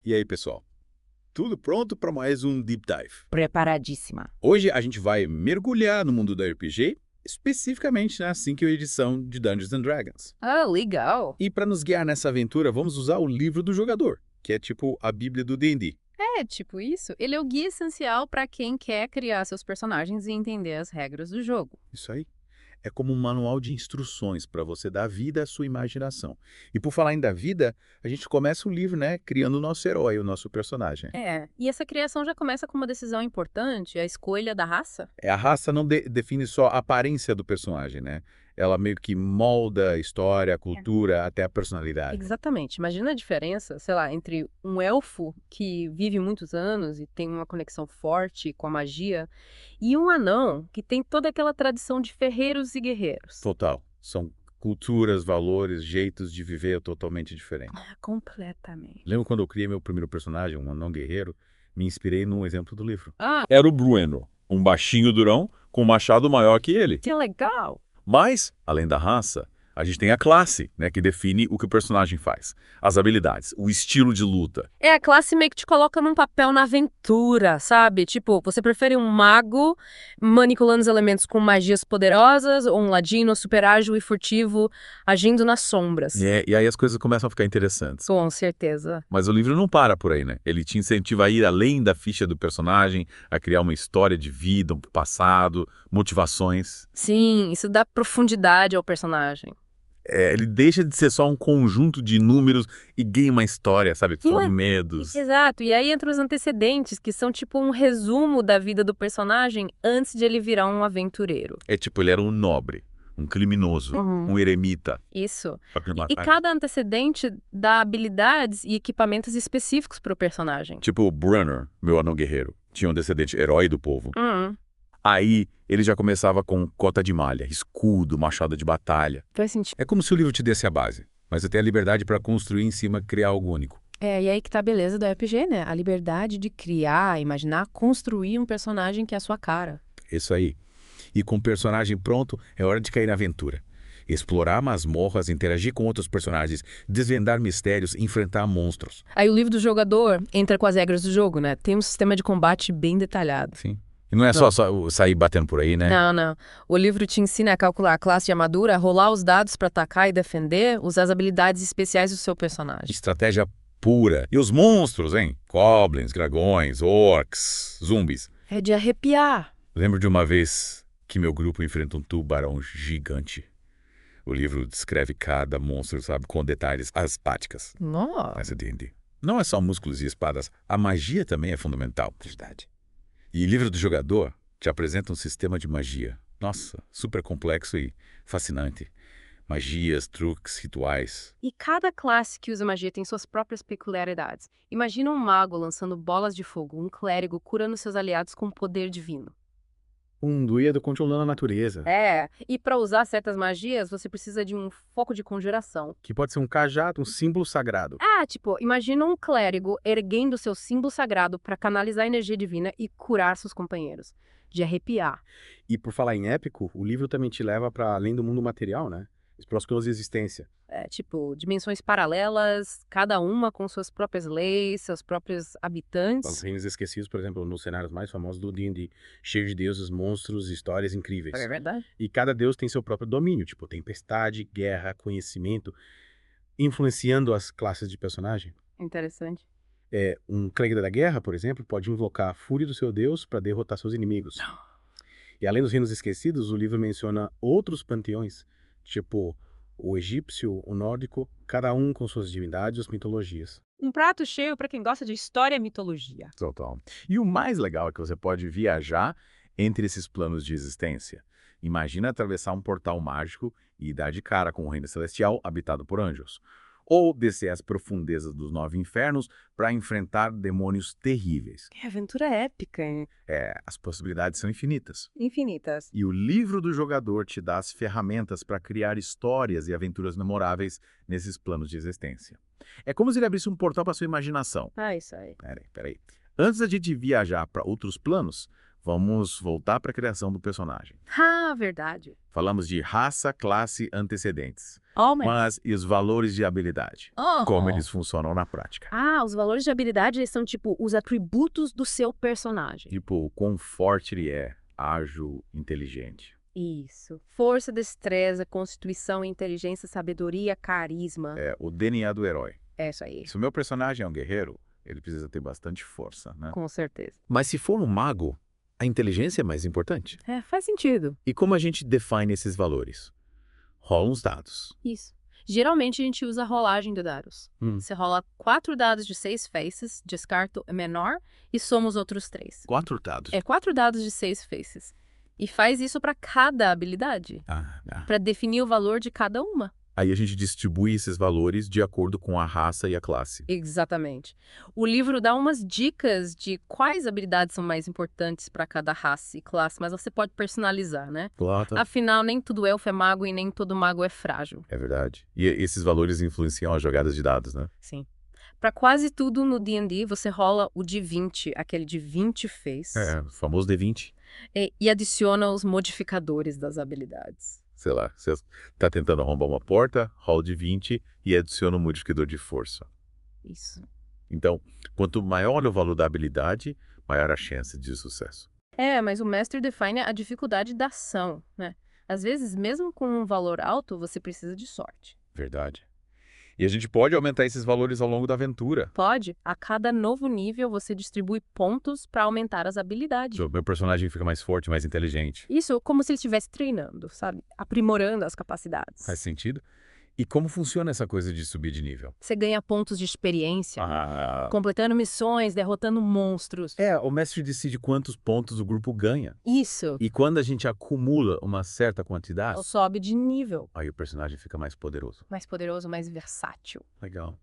E aí, pessoal? Tudo pronto para mais um Deep Dive? Preparadíssima. Hoje a gente vai mergulhar no mundo da RPG, especificamente na 5ª edição de Dungeons and Dragons. Ah, legal. E para nos guiar nessa aventura, vamos usar o livro do jogador, que é tipo a Bíblia do D&D. É, tipo isso. Ele é o guia essencial para quem quer criar seus personagens e entender as regras do jogo. Isso aí. É como um manual de instruções para você dar vida à sua imaginação. E por falar em dar vida, a gente começa o livro, né, criando o nosso herói, o nosso personagem. É, e essa criação já começa com uma decisão importante, a escolha da raça. A raça não define só a aparência do personagem, né? Ela meio que molda a história, a cultura, até a personalidade. Exatamente. Imagina a diferença, sei lá, entre um elfo que vive muitos anos e tem uma conexão forte com a magia e um anão que tem toda aquela tradição de ferreiros e guerreiros. Total. São culturas, valores, jeitos de viver totalmente diferentes. Completamente. Lembro quando eu criei meu primeiro personagem, um anão guerreiro, me inspirei num exemplo do livro. Ah, Era o Bruenor, um baixinho durão com um machado maior que ele. que legal! Mas, além da raça, a gente tem a classe, né, que define o que o personagem faz. As habilidades, o estilo de luta. É, a classe meio que te coloca num papel na aventura, sabe? Tipo, você prefere um mago manipulando os elementos com magias poderosas ou um ladino super ágil e furtivo agindo nas sombras? E aí as coisas começam a ficar interessantes. Com certeza. Mas o livro não para por aí, né? Ele te incentiva a ir além da ficha do personagem, a criar uma história de vida, um passado, motivações. Sim, isso dá profundidade ao personagem. Ele deixa de ser só um conjunto de números e ganha uma história, sabe? Com medos. Exato, e aí entram os antecedentes, que são tipo um resumo da vida do personagem antes de ele virar um aventureiro. É tipo, ele era um nobre, um criminoso, um eremita. Isso. Só que ele E mata- cada antecedente dá habilidades e equipamentos específicos para o personagem. Tipo o Brunner, meu anão guerreiro, tinha um descendente herói do povo. Hum, Aí ele já começava com cota de malha, escudo, machado de batalha. faz sentido. É como se o livro te desse a base, mas você tem a liberdade para construir em cima, criar algo único. É, e aí que tá a beleza do RPG, né? A liberdade de criar, imaginar, construir um personagem que é a sua cara. Isso aí. E com o personagem pronto, é hora de cair na aventura. Explorar masmorras, interagir com outros personagens, desvendar mistérios, enfrentar monstros. Aí o livro do jogador entra com as regras do jogo, né? Tem um sistema de combate bem detalhado. Sim. E não é só sair batendo por aí, né? Não, não. O livro te ensina a calcular a classe de armadura, rolar os dados para atacar e defender, usar as habilidades especiais do seu personagem. Estratégia pura. E os monstros, hein? Goblins, dragões, orcs, zumbis. É de arrepiar. Lembro de uma vez que meu grupo enfrenta um tubarão gigante. O livro descreve cada monstro, sabe, com detalhes asmáticas. Nossa. Essa D&D. Não é só músculos e espadas, a magia também é fundamental. Verdade. E livro do jogador te apresenta um sistema de magia. Nossa, super complexo e fascinante. Magias, truques, rituais. E cada classe que usa magia tem suas próprias peculiaridades. Imagina um mago lançando bolas de fogo, um clérigo curando seus aliados com poder divino. Um druida controlando a natureza, É, e para usar certas magias, você precisa de um foco de conjuração. que pode ser um cajado, um símbolo sagrado. Ah, tipo, imagina um clérigo erguendo seu símbolo sagrado para canalizar a energia divina e curar seus companheiros. De arrepiar. E por falar em épico, o livro também te leva para além do mundo material, né? Explora as coisas de existência. É, tipo, dimensões paralelas, cada uma com suas próprias leis, seus próprios Os habitantes. reinos esquecidos, por exemplo, nos cenários mais famosos do D&D, cheio de deuses, monstros, histórias incríveis. É verdade? E cada deus tem seu próprio domínio, tipo tempestade, guerra, conhecimento, influenciando as classes de personagem. Interessante. Um clérigo da guerra, por exemplo, pode invocar a fúria do seu deus para derrotar seus inimigos. E além dos reinos esquecidos, o livro menciona outros panteões, tipo o egípcio, o nórdico, cada um com suas divindades e suas mitologias. Um prato cheio para quem gosta de história e mitologia. Total. E o mais legal é que você pode viajar entre esses planos de existência. Imagina atravessar um portal mágico e dar de cara com o reino celestial habitado por anjos. Ou descer às profundezas dos 9 infernos para enfrentar demônios terríveis. Que aventura épica, hein? As possibilidades são infinitas. Infinitas. E o livro do jogador te dá as ferramentas para criar histórias e aventuras memoráveis nesses planos de existência. É como se ele abrisse um portal para sua imaginação. Ah, isso aí. Peraí. Antes da gente viajar para outros planos, vamos voltar para a criação do personagem. Ah, verdade. Falamos de raça, classe, antecedentes. Oh, mas... Mas e os valores de habilidade? Oh. Como eles funcionam na prática? Ah, os valores de habilidade eles são tipo os atributos do seu personagem. Tipo, o quão forte ele é, ágil, inteligente. Isso. Força, destreza, constituição, inteligência, sabedoria, carisma. É o DNA do herói. É isso aí. Se o meu personagem é um guerreiro, ele precisa ter bastante força, né? Com certeza. Mas se for um mago, a inteligência é mais importante. É, faz sentido. E como a gente define esses valores? Rola uns dados. Isso. Geralmente a gente usa a rolagem de dados. Você rola 4 dados de 6 faces, descarta o menor e soma os outros 3. 4 dados. É 4 dados de 6 faces. E faz isso para cada habilidade, para definir o valor de cada uma. Aí a gente distribui esses valores de acordo com a raça e a classe. Exatamente. O livro dá umas dicas de quais habilidades são mais importantes para cada raça e classe, mas você pode personalizar, né? Claro. Afinal, nem todo elfo é mago e nem todo mago é frágil. É verdade. E esses valores influenciam as jogadas de dados, né? Sim. Para quase tudo no D&D, você rola o de 20, aquele de 20 faces, O famoso D20. e adiciona os modificadores das habilidades. Sei lá, você tá tentando arrombar uma porta, rola de 20 e adiciona um modificador de força. Isso. Então, quanto maior o valor da habilidade, maior a chance de sucesso. É, mas o mestre define a dificuldade da ação, né? Às vezes, mesmo com um valor alto, você precisa de sorte. Verdade. E a gente pode aumentar esses valores ao longo da aventura. Pode. A cada novo nível, você distribui pontos para aumentar as habilidades. O meu personagem fica mais forte, mais inteligente. Isso como se ele estivesse treinando, sabe? Aprimorando as capacidades. Faz sentido? E como funciona essa coisa de subir de nível? Você ganha pontos de experiência, Ah, completando missões, derrotando monstros. o mestre decide quantos pontos o grupo ganha. Isso. E quando a gente acumula uma certa quantidade, Sobe de nível. aí o personagem fica mais poderoso. Mais poderoso, mais versátil. Legal.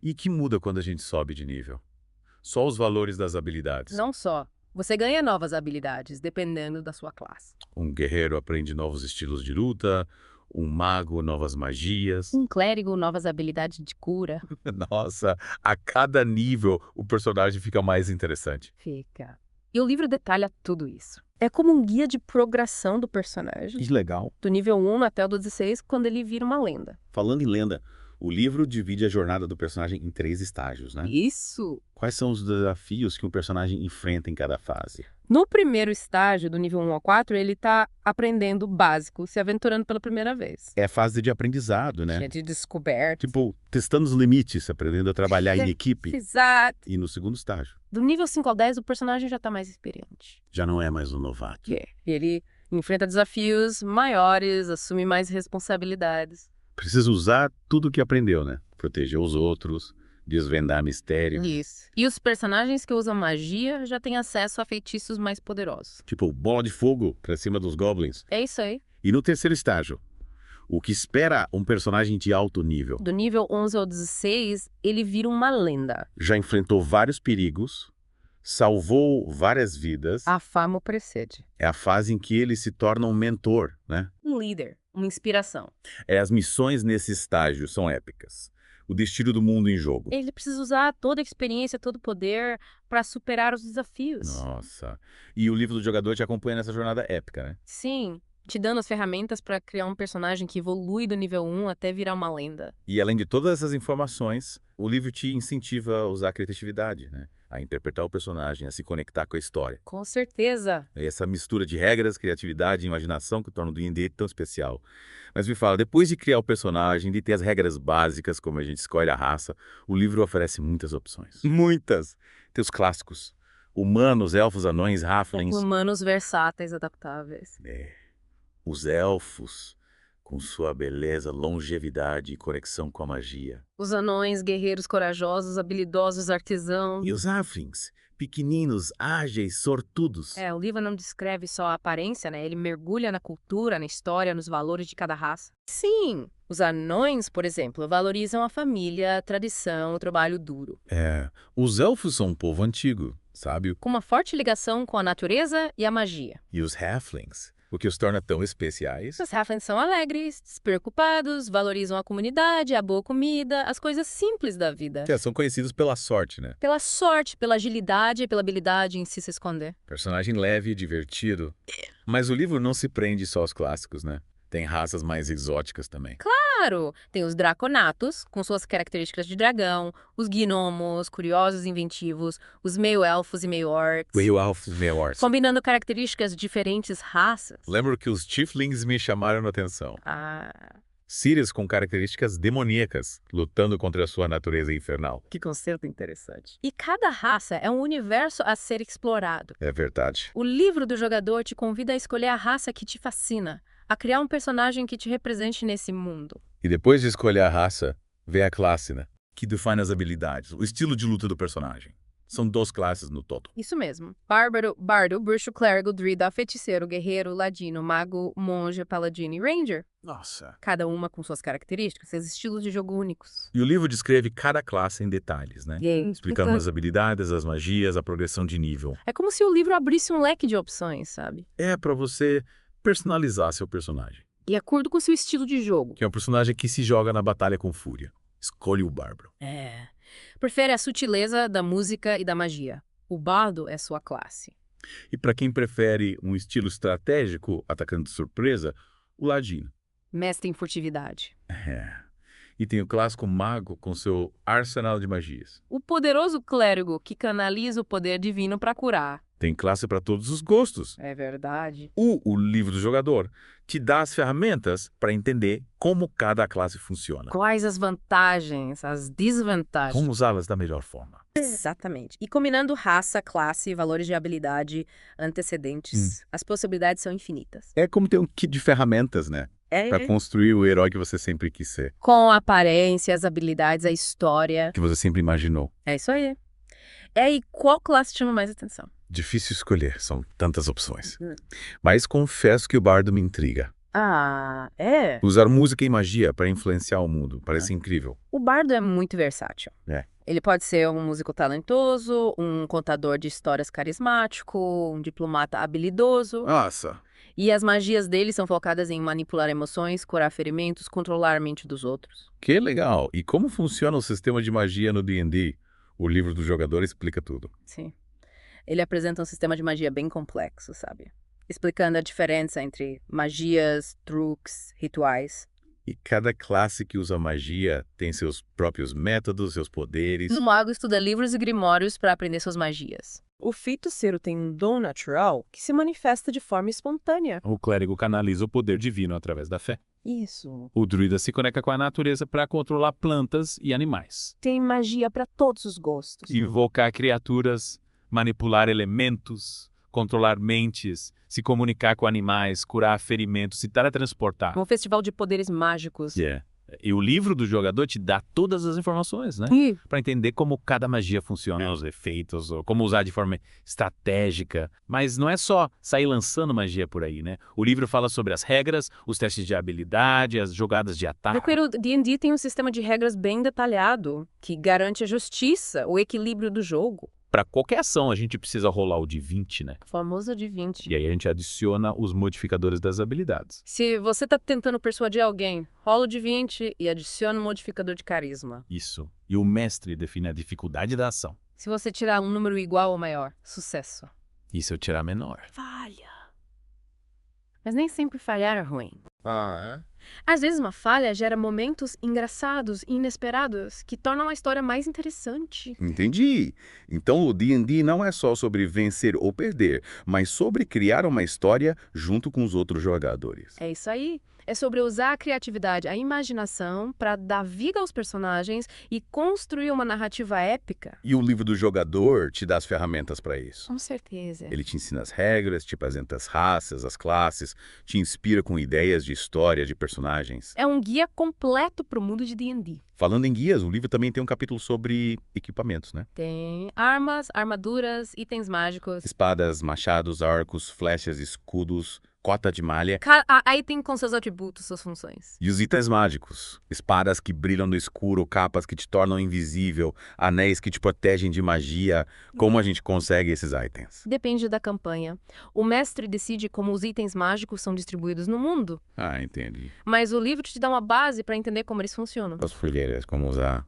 E que muda quando a gente sobe de nível? Só os valores das habilidades. Não só. Você ganha novas habilidades, dependendo da sua classe. Um guerreiro aprende novos estilos de luta, um mago, novas magias. Um clérigo, novas habilidades de cura. Nossa, a cada nível o personagem fica mais interessante. Fica. E o livro detalha tudo isso. É como um guia de progressão do personagem. Que legal. Do nível 1 até o 16, quando ele vira uma lenda. Falando em lenda, o livro divide a jornada do personagem em 3 estágios, né? Isso! Quais são os desafios que um personagem enfrenta em cada fase? No primeiro estágio, do nível 1 ao 4, ele tá aprendendo o básico, se aventurando pela primeira vez. É a fase de aprendizado, né? É de descoberta. Tipo, testando os limites, aprendendo a trabalhar em equipe. Exato. E no segundo estágio, Do nível 5 ao 10, o personagem já tá mais experiente. já não é mais um novato. E ele enfrenta desafios maiores, assume mais responsabilidades. Precisa usar tudo o que aprendeu, né? Proteger os outros, desvendar mistério. Isso. E os personagens que usam magia já têm acesso a feitiços mais poderosos. Tipo, bola de fogo pra cima dos goblins. É isso aí. E no terceiro estágio, o que espera um personagem de alto nível? Do nível 11 ao 16, ele vira uma lenda. Já enfrentou vários perigos, salvou várias vidas. A fama o precede. É a fase em que ele se torna um mentor, né? Um líder, uma inspiração. As missões nesse estágio são épicas. O destino do mundo em jogo. Ele precisa usar toda a experiência, todo o poder para superar os desafios. Nossa. E o livro do jogador te acompanha nessa jornada épica, né? Sim, te dando as ferramentas para criar um personagem que evolui do nível 1 até virar uma lenda. E além de todas essas informações, o livro te incentiva a usar a criatividade, né? A interpretar o personagem, a se conectar com a história. Com certeza. É essa mistura de regras, criatividade e imaginação que torna o D&D tão especial. Mas me fala, depois de criar o personagem, de ter as regras básicas, como a gente escolhe a raça, o livro oferece muitas opções. Muitas! Tem os clássicos. Humanos, elfos, anões, halflings. Humanos versáteis, adaptáveis. Os elfos, com sua beleza, longevidade e conexão com a magia. Os anões, guerreiros corajosos, habilidosos, artesãos. E os halflings, pequeninos, ágeis, sortudos. O livro não descreve só a aparência, né? Ele mergulha na cultura, na história, nos valores de cada raça. Sim, os anões, por exemplo, valorizam a família, a tradição, o trabalho duro. Os elfos são um povo antigo, sabe? Com uma forte ligação com a natureza e a magia. E os halflings, o que os torna tão especiais. Os halflings são alegres, despreocupados, valorizam a comunidade, a boa comida, as coisas simples da vida. São conhecidos pela sorte, né? Pela sorte, pela agilidade e pela habilidade em se esconder. Personagem leve e divertido. Mas o livro não se prende só aos clássicos, né? Tem raças mais exóticas também. Claro, tem os draconatos, com suas características de dragão, os gnomos, curiosos e inventivos, os meio-elfos e meio-orcs, Elfos e Meio-Orcs. combinando características de diferentes raças. Lembro que os Tieflings me chamaram a atenção. Ah, Seres com características demoníacas, lutando contra a sua natureza infernal. Que conceito interessante. e cada raça é um universo a ser explorado. É verdade. O livro do jogador te convida a escolher a raça que te fascina, a criar um personagem que te represente nesse mundo. E depois de escolher a raça, vem a classe, né? Que define as habilidades, o estilo de luta do personagem. São 2 classes no todo. Isso mesmo. Bárbaro, bardo, bruxo, clérigo, druida, feiticeiro, guerreiro, ladino, mago, monge, paladino e ranger. Nossa. Cada uma com suas características, seus estilos de jogo únicos. E o livro descreve cada classe em detalhes, né? Explicando as habilidades, as magias, a progressão de nível. É como se o livro abrisse um leque de opções, sabe? É pra você personalizar seu personagem. De acordo com seu estilo de jogo. Que é um personagem que se joga na batalha com fúria. Escolhe o bárbaro. É. Prefere a sutileza da música e da magia. O bardo é sua classe. E para quem prefere um estilo estratégico, atacando de surpresa, o ladino. Mestre em furtividade. É. E tem o clássico mago com seu arsenal de magias. O poderoso clérigo que canaliza o poder divino para curar. Tem classe para todos os gostos. É verdade. O livro do jogador te dá as ferramentas para entender como cada classe funciona. Quais as vantagens, as desvantagens? Como usá-las da melhor forma. Exatamente. E combinando raça, classe, valores de habilidade, antecedentes, as possibilidades são infinitas. É como ter um kit de ferramentas, né? Para construir o herói que você sempre quis ser. Com a aparência, as habilidades, a história. Que você sempre imaginou. É isso aí. E aí, qual classe te chama mais atenção? Difícil escolher, são tantas opções. Mas confesso que o bardo me intriga. Ah, é? Usar música e magia para influenciar o mundo, parece incrível. O bardo é muito versátil. É. Ele pode ser um músico talentoso, um contador de histórias carismático, um diplomata habilidoso. Nossa, E as magias dele são focadas em manipular emoções, curar ferimentos, controlar a mente dos outros. que legal! E como funciona o sistema de magia no D&D? O livro do jogador explica tudo. Sim. Ele apresenta um sistema de magia bem complexo, sabe? Explicando a diferença entre magias, truques, rituais. E cada classe que usa magia tem seus próprios métodos, seus poderes. O mago estuda livros e grimórios para aprender suas magias. O feiticeiro tem um dom natural que se manifesta de forma espontânea. O clérigo canaliza o poder divino através da fé. Isso. O druida se conecta com a natureza para controlar plantas e animais. Tem magia para todos os gostos. Invocar criaturas, manipular elementos, controlar mentes, se comunicar com animais, curar ferimentos e teletransportar. Um festival de poderes mágicos. E o livro do jogador te dá todas as informações, né? Para entender como cada magia funciona, os efeitos, ou como usar de forma estratégica. Mas não é só sair lançando magia por aí, né? O livro fala sobre as regras, os testes de habilidade, as jogadas de ataque. O D&D tem um sistema de regras bem detalhado que garante a justiça, o equilíbrio do jogo. Para qualquer ação, a gente precisa rolar o de 20, né? O famoso de 20. E aí a gente adiciona os modificadores das habilidades. Se você tá tentando persuadir alguém, rola o de 20 e adiciona um modificador de carisma. Isso. E o mestre define a dificuldade da ação. Se você tirar um número igual ou maior, sucesso. E se eu tirar menor? Falha. Mas nem sempre falhar é ruim. Ah, Às vezes uma falha gera momentos engraçados e inesperados que tornam a história mais interessante. entendi. Então o D&D não é só sobre vencer ou perder, mas sobre criar uma história junto com os outros jogadores. É isso aí. É sobre usar a criatividade, a imaginação para dar vida aos personagens e construir uma narrativa épica. E o livro do jogador te dá as ferramentas para isso. Com certeza. Ele te ensina as regras, te apresenta as raças, as classes, te inspira com ideias de história, de personagens. É um guia completo para o mundo de D&D. Falando em guias, o livro também tem um capítulo sobre equipamentos, né? Tem armas, armaduras, itens mágicos. Espadas, machados, arcos, flechas, escudos, cota de malha Aí tem com seus atributos, suas funções. e os itens mágicos. Espadas que brilham no escuro, capas que te tornam invisível, anéis que te protegem de magia. Como a gente consegue esses itens? Depende da campanha. O mestre decide como os itens mágicos são distribuídos no mundo, Ah, entendi. mas o livro te dá uma base para entender como eles funcionam. As folheiras, como usar.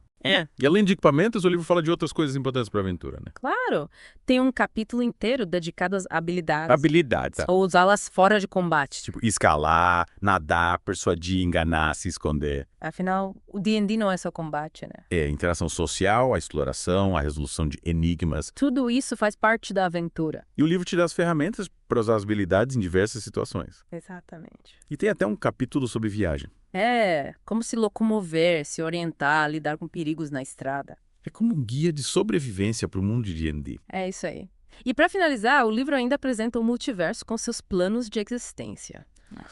E além de equipamentos, o livro fala de outras coisas importantes para a aventura, né? Claro, tem um capítulo inteiro dedicado às habilidades. Habilidades. Ou usá-las fora de combate. Tipo, escalar, nadar, persuadir, enganar, se esconder. Afinal, o D&D não é só combate, né? É, interação social, a exploração, a resolução de enigmas. Tudo isso faz parte da aventura. E o livro te dá as ferramentas para usar as habilidades em diversas situações. Exatamente. E tem até um capítulo sobre viagem. Como se locomover, se orientar, lidar com perigos na estrada. É como um guia de sobrevivência para o mundo de D&D. É isso aí. E para finalizar, o livro ainda apresenta o multiverso com seus planos de existência.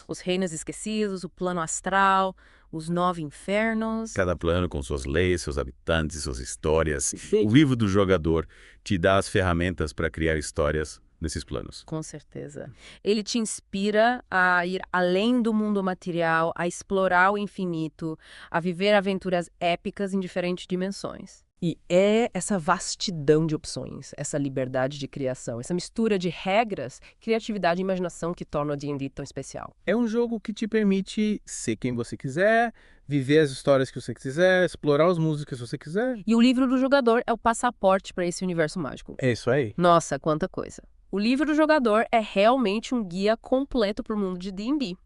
Os reinos esquecidos, o plano astral, os 9 infernos. Cada plano com suas leis, seus habitantes, suas histórias. O livro do jogador te dá as ferramentas para criar histórias nesses planos. Com certeza. Ele te inspira a ir além do mundo material, a explorar o infinito, a viver aventuras épicas em diferentes dimensões. E é essa vastidão de opções, essa liberdade de criação, essa mistura de regras, criatividade e imaginação que torna o D&D tão especial. É um jogo que te permite ser quem você quiser, viver as histórias que você quiser, explorar os mundos que você quiser. E o livro do jogador é o passaporte para esse universo mágico. É isso aí. Nossa, quanta coisa! O livro do jogador é realmente um guia completo para o mundo de D&D.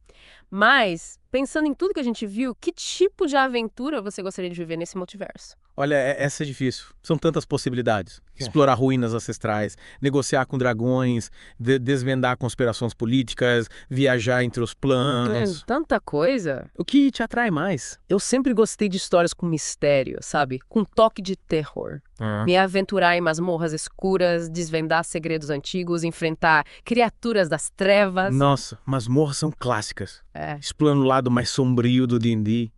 Mas, pensando em tudo que a gente viu, que tipo de aventura você gostaria de viver nesse multiverso? Olha, essa é difícil. São tantas possibilidades. Explorar ruínas ancestrais, negociar com dragões, desvendar conspirações políticas, viajar entre os planos. Tanta coisa! O que te atrai mais? Eu sempre gostei de histórias com mistério, sabe? Com toque de terror. Me aventurar em masmorras escuras, desvendar segredos antigos, enfrentar criaturas das trevas. Nossa, masmorras são clássicas. É. Explorando o lado mais sombrio do D&D.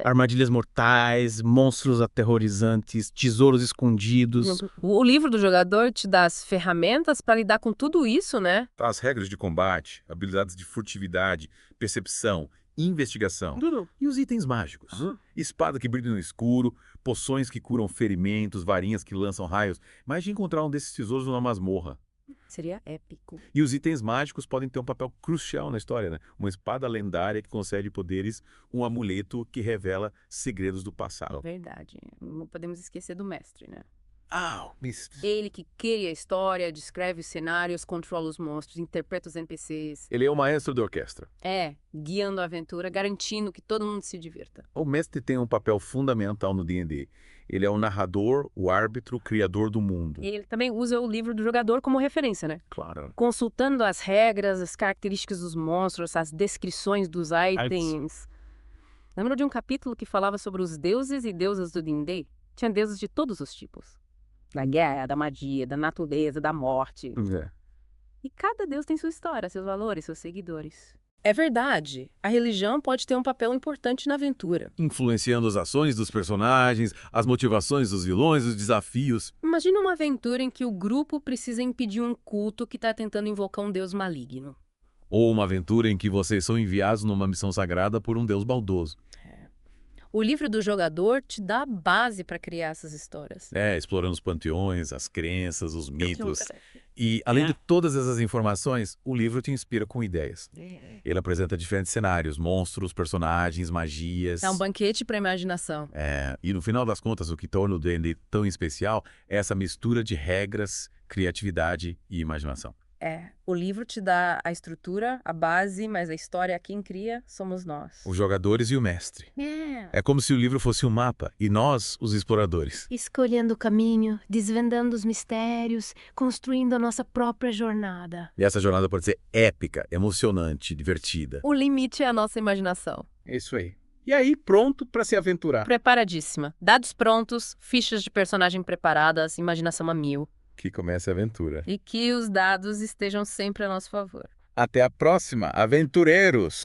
Armadilhas mortais, monstros aterrorizantes, tesouros escondidos. O livro do jogador te dá as ferramentas para lidar com tudo isso, né? As regras de combate, habilidades de furtividade, percepção, investigação. E os itens mágicos. Espada que brilha no escuro, poções que curam ferimentos, varinhas que lançam raios. Imagine encontrar um desses tesouros numa masmorra. Seria épico. E os itens mágicos podem ter um papel crucial na história, né? Uma espada lendária que concede poderes, um amuleto que revela segredos do passado. Verdade. Não podemos esquecer do mestre, né? Ele que cria a história, descreve os cenários, controla os monstros, interpreta os NPCs. Ele é o maestro da orquestra. Guiando a aventura, garantindo que todo mundo se divirta. O mestre tem um papel fundamental no D&D. Ele é o narrador, o árbitro, o criador do mundo. E ele também usa o livro do jogador como referência, né? Claro. Consultando as regras, as características dos monstros, as descrições dos itens. Lembra de um capítulo que falava sobre os deuses e deusas do D&D? Tinha deuses de todos os tipos. Da guerra, da magia, da natureza, da morte. E cada deus tem sua história, seus valores, seus seguidores. É verdade. A religião pode ter um papel importante na aventura. Influenciando as ações dos personagens, as motivações dos vilões, os desafios. Imagina uma aventura em que o grupo precisa impedir um culto que está tentando invocar um deus maligno. Ou uma aventura em que vocês são enviados numa missão sagrada por um deus baldoso. O livro do jogador te dá a base para criar essas histórias. Explorando os panteões, as crenças, os mitos. E, além de todas essas informações, o livro te inspira com ideias. Ele apresenta diferentes cenários, monstros, personagens, magias. É um banquete para a imaginação. E no final das contas, o que torna o D&D tão especial é essa mistura de regras, criatividade e imaginação. O livro te dá a estrutura, a base, mas a história quem cria somos nós. Os jogadores e o mestre. É como se o livro fosse um mapa e nós, os exploradores. Escolhendo o caminho, desvendando os mistérios, construindo a nossa própria jornada. E essa jornada pode ser épica, emocionante, divertida. O limite é a nossa imaginação. É isso aí. E aí, pronto para se aventurar. Preparadíssima. Dados prontos, fichas de personagem preparadas, imaginação a 1000. Que comece a aventura. E que os dados estejam sempre a nosso favor. Até a próxima, aventureiros!